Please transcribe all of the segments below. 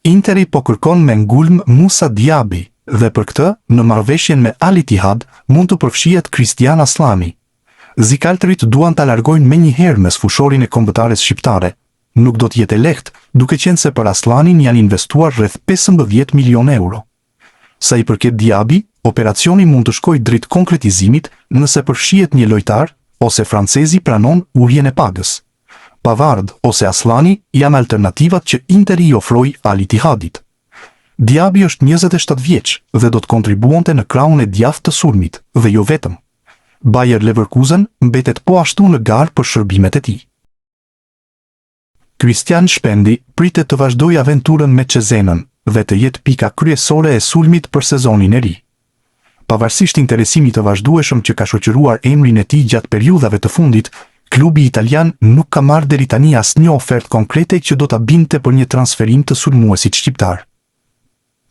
Interi po kërkon me ngulm Musa Diaby dhe për këtë, në marrëveshjen me Al Ittihad, mund të përfshihet Kristian Aslani. Zikaltërit duan ta largojnë menjëherë mes fushorin e kombëtares shqiptare. Nuk do të jetë e lehtë, duke qenë se për Aslanin janë investuar rreth 15 milionë euro. Sa i përket Diaby, operacioni mund të shkojë drejt konkretizimit nëse përfshihet një lojtar ose francezi pranon urjen e pagës. Pavard ose Aslani janë alternativat që Interi i ofroi Al Ittihadit. Diaby është 27 vjeç dhe do të kontribuonte në krahun e djathtë të sulmit, dhe jo vetëm. Bayer Leverkusen mbetet po ashtu në garë për shërbimet e tij. Christian Shpendi pritet të vazhdojë aventurën me Cezenën dhe të jetë pika kryesore e sulmit për sezonin e ri. Pavarësisht interesimit të vazhdueshëm që ka shoqëruar emrin e tij gjatë periudhave të fundit, klubi italian nuk ka marrë deri tani asnjë ofertë konkrete që do ta binte për një transferim të sulmuesit shqiptar.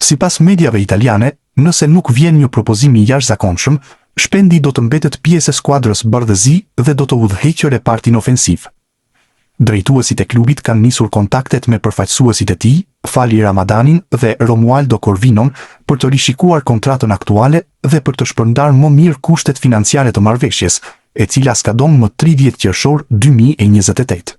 Sipas mediave italiane, nëse nuk vjen një propozim i jashtëzakonshëm, Shpendi do të mbetet pjesë e skuadrës bardhëzi dhe do të udhëheqë repartin ofensiv. Drejtuesit e klubit kanë nisur kontaktet me përfaqësuesit e tij, Fali Ramadanin dhe Romualdo Corvinon, për të rishikuar kontratën aktuale dhe për të shpërndarë më mirë kushtet financiare të marrëveshjes, e cila skadon më 30 qershor 2028.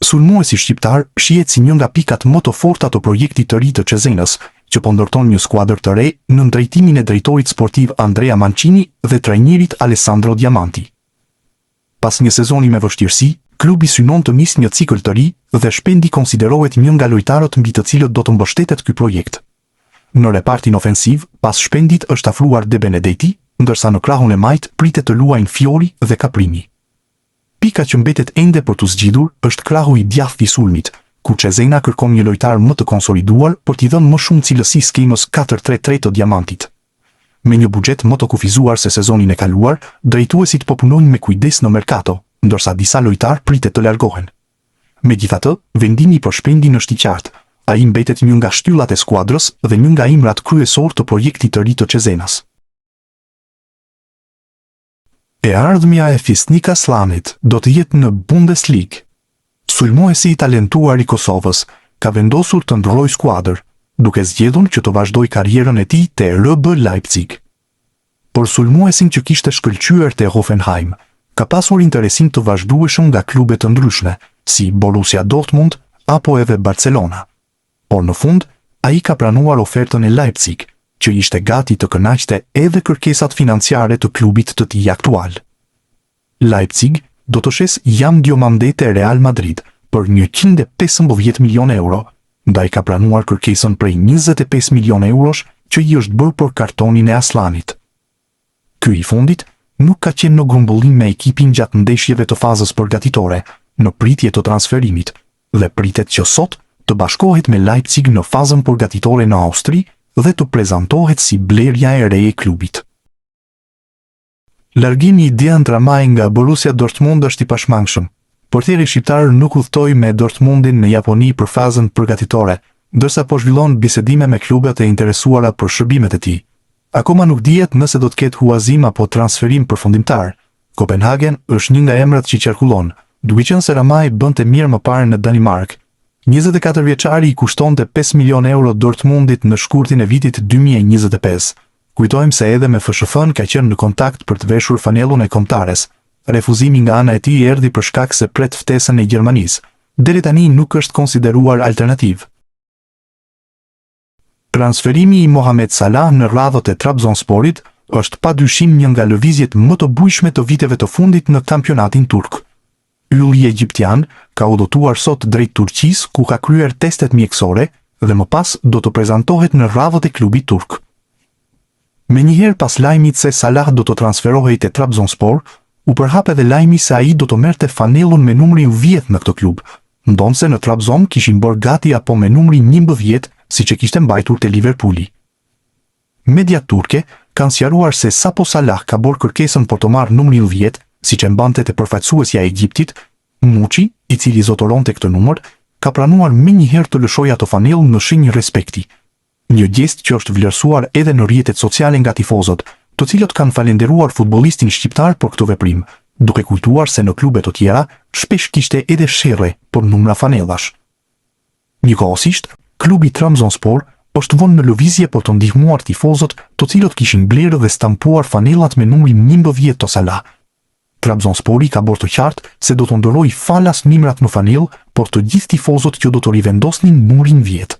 Sulmuesi shqiptar shihet si një nga pikat më të forta të projektit të ri të Cezenës, që po ndërton një skuadër të re në drejtimin e drejtorit sportiv Andrea Mancini dhe trajnerit Alessandro Diamanti. Pas një sezoni me vështirësi, klubi synon të nisë një cikël të ri dhe Shpendi konsiderohet një nga lojtarët mbi të cilët do të mbështetet ky projekt. Në repartin ofensiv, pas Shpendit është afruar De Benedetti, ndërsa në krahun e majt pritet të luajnë Fiori dhe Caprimi. Pika që mbetet ende për të zgjidhur është krahu i djathtë i sulmit, ku Cezena kërkon një lojtar më të konsoliduar për t'i dhënë më shumë cilësi skemës 4-3-3 të Diamantit. Me një buxhet më të kufizuar se sezonin e kaluar, drejtuesit po punojnë me kujdes në merkato, ndërsa disa lojtar pritet të largohen. Megjithatë, vendimi për Shpendin është i qartë. Ai mbetet një nga shtyllat e skuadrës dhe një nga imrat kryesor të projektit të ri të Cezenës. E ardhmja e Fisnik Aslanit do të jetë në Bundesligë. Sulmuesi i talentuar i Kosovës ka vendosur të ndrojë skuadër, duke zgjedhur që të vazhdojë karrierën e tij te RB Leipzig. Por sulmuesin që kishte shkëlqyer te Hoffenheim ka pasur interesim të vazhdueshëm nga klube të ndryshme, si Borussia Dortmund apo edhe Barcelona. Por në fund, ai ka pranuar ofertën e Leipzig, që ishte gati të kënaqte edhe kërkesat financiare të klubit të tij aktual. Leipzig do të shes Jan Diomande te Real Madrid për 115 milionë euro, ndaj ka pranuar kërkesën prej 25 milionë eurosh që i është bërë për kartonin e Aslanit. Ky i fundit nuk ka qenë në grumbullim me ekipin gjatë ndeshjeve të fazës përgatitore, në pritje të transferimit, dhe pritet që sot të bashkohet me Leipzig në fazën përgatitore në Austri dhe të prezantohet si blerja e re e klubit. Largimi i Dejan Ramaj nga Borussia Dortmund është i pashmangshëm. Portieri shqiptar nuk udhtoi me Dortmundin në Japoni për fazën përgatitore, ndërsa po zhvillon bisedime me klubet e interesuara për shërbimet e tij. Akoma nuk dihet nëse do të ketë huazim apo transferim përfundimtar. Kopenhagen është një nga emrat që qarkullon, duke qenë se Ramaj bënte mirë më parë në Danimark. 24 vjeçari i kushtonte 5 milionë euro Dortmundit në shkurtin e vitit 2025. Kujtojmë se edhe me FSHF-n ka qenë në kontakt për të veshur fanellun e kombëtares. Refuzimi nga ana e tij erdhi për shkak se pret ftesën e Gjermanisë. Deri tani nuk është konsideruar alternativë. Transferimi i Mohamed Salah në radhët e Trabzonsporit është padyshim një nga lëvizjet më të bujshme të viteve të fundit në kampionatin turk. Ylli egjiptian ka udhëtuar sot drejt Turqisë, ku ka kryer testet mjekësore dhe më pas do të prezantohet në radhët e klubit turk. Menjëherë pas lajmit se Salah do të transferohej te Trabzonspor, u përhap edhe lajmi se ai do të merrte fanellun me numrin 10 në këtë klub, ndonse në Trabzon kishin bërë gati apo me numrin 11, siç e kishte mbajtur te Liverpooli. Mediat turke kanë sqaruar se sapo Salah ka bërë kërkesën për të marrë numrin 10, siç e mbante te përfaqësuesja e Egjiptit, Muçi, i cili zotëronte këtë numër, ka pranuar menjëherë të lëshojë ato fanellë në shenjë respekti. Një gjest që është vlerësuar edhe në rrjetet sociale nga tifozët, të cilët kanë falenderuar futbollistin shqiptar për këtë veprim, duke kujtuar se në klube të tjera shpesh kishte edhe sherrë për numra fanellash. Njëkohësisht, Klubi Trabzonspor është vënë në lëvizje për të ndihmuar tifozët, të cilët kishin blerë dhe stampuar fanellat me numrin 11 të Salah. Trabzonspori ka bërë të qartë se do të ndërrojë falas nimrat në fanellë, por të gjithë tifozët që do të rivendosnin numrin 10.